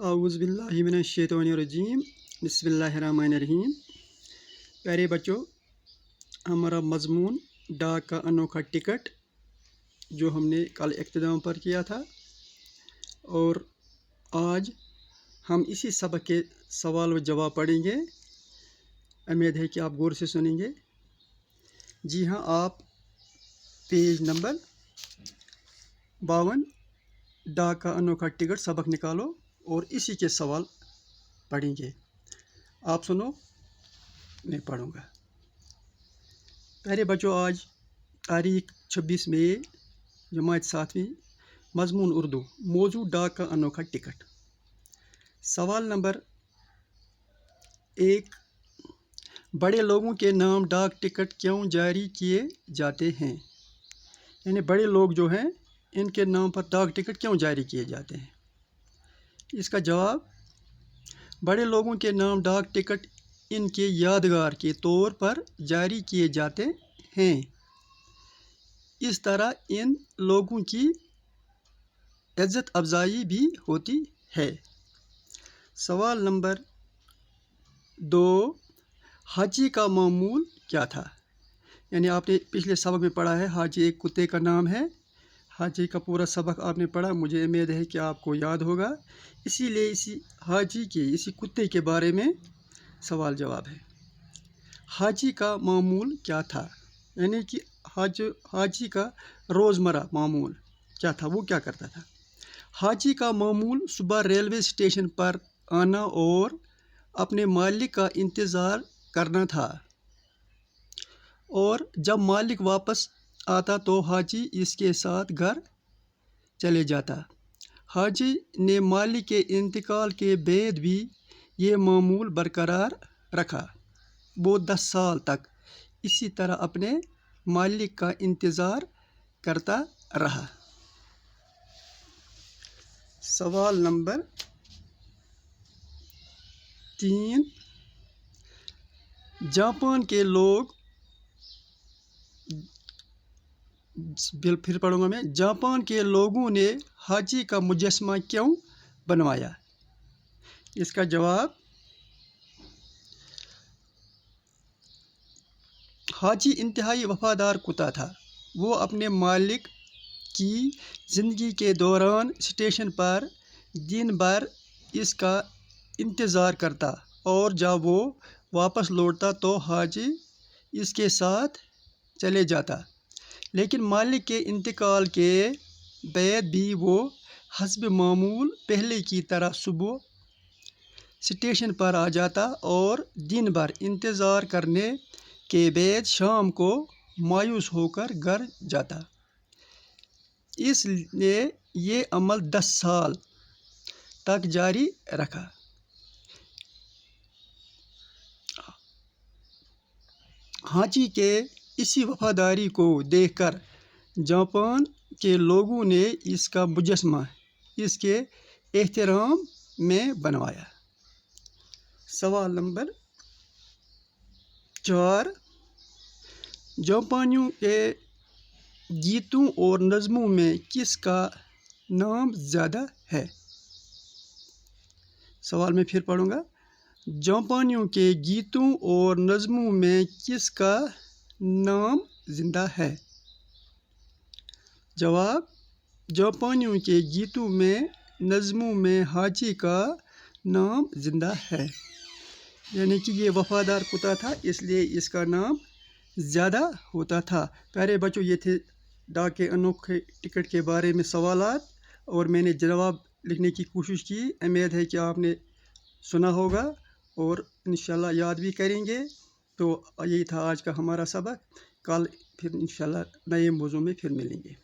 औज़ु बिल्लाहि मिनश्शैतानिर्रजीम बिस्मिल्लाहिर्रहमानिर्रहीम। प्यारे बच्चों, हमारा मज़मून डाक का अनोखा टिकट जो हमने कल इख्तिताम पर किया था, और आज हम इसी सबक के सवाल व जवाब पढ़ेंगे। उम्मीद है कि आप गौर से सुनेंगे। जी हाँ, आप पेज नंबर 52 डाक का अनोखा टिकट सबक निकालो और इसी के सवाल पढ़ेंगे। आप सुनो, मैं पढ़ूँगा। प्यारे बच्चों, आज तारीख 26 मई, जमात 7वीं, मज़मून उर्दू, मौजू डाक का अनोखा टिकट। सवाल नंबर 1, बड़े लोगों के नाम डाक टिकट क्यों जारी किए जाते हैं? यानी बड़े लोग जो हैं, इनके नाम पर डाक टिकट क्यों जारी किए जाते हैं? इसका जवाब, बड़े लोगों के नाम डाक टिकट इनके यादगार के तौर पर जारी किए जाते हैं। इस तरह इन लोगों की इज्जत अफजाई भी होती है। सवाल नंबर 2, हाजी का मामूल क्या था? यानी आपने पिछले सबक में पढ़ा है, हाजी एक कुत्ते का नाम है। हाजी का पूरा सबक आपने पढ़ा, मुझे उम्मीद है कि आपको याद होगा। इसीलिए इसी हाजी के, इसी कुत्ते के बारे में सवाल जवाब है। हाजी का मामूल क्या था? यानी कि हाजी का रोज़मर्रा मामूल क्या था, वो क्या करता था? हाजी का मामूल सुबह रेलवे स्टेशन पर आना और अपने मालिक का इंतज़ार करना था, और जब मालिक वापस आता तो हाजी इसके साथ घर चले जाता। हाजी ने मालिक के इंतकाल के बाद भी ये मामूल बरकरार रखा। वो 10 साल तक इसी तरह अपने मालिक का इंतज़ार करता रहा। सवाल नंबर 3, जापान के लोग, फिर पढ़ूंगा मैं, जापान के लोगों ने हाजी का मुजस्समा क्यों बनवाया? इसका जवाब, हाजी इंतहाई वफादार कुत्ता था। वो अपने मालिक की ज़िंदगी के दौरान स्टेशन पर दिन भर इसका इंतज़ार करता, और जब वो वापस लौटता तो हाजी इसके साथ चले जाता। लेकिन मालिक के इंतकाल के बाद भी वो हस्ब मामूल पहले की तरह सुबह स्टेशन पर आ जाता और दिन भर इंतज़ार करने के बाद शाम को मायूस होकर घर जाता। इसलिए ये अमल 10 साल तक जारी रखा। हाजी के इसी वफादारी को देखकर जापान के लोगों ने इसका मुजस्समा इसके एहतराम में बनवाया। सवाल नंबर 4, जापानियों के गीतों और नज़्मों में किसका नाम ज़्यादा है? सवाल मैं फिर पढ़ूंगा। जापानियों के गीतों और नज़्मों में किसका नाम ज़िंदा है? जवाब, जापानियों के गीतों में नज़्मों में हाजी का नाम ज़िंदा है। यानी कि ये वफ़ादार कुत्ता था, इसलिए इसका नाम ज़्यादा होता था। प्यारे बच्चों, ये थे डाक के अनोखे टिकट के बारे में सवालात, और मैंने जवाब लिखने की कोशिश की। उम्मीद है कि आपने सुना होगा और इंशाल्लाह याद भी करेंगे। तो यही था आज का हमारा सबक। कल फिर इंशाल्लाह नए मौज़ू में फिर मिलेंगे।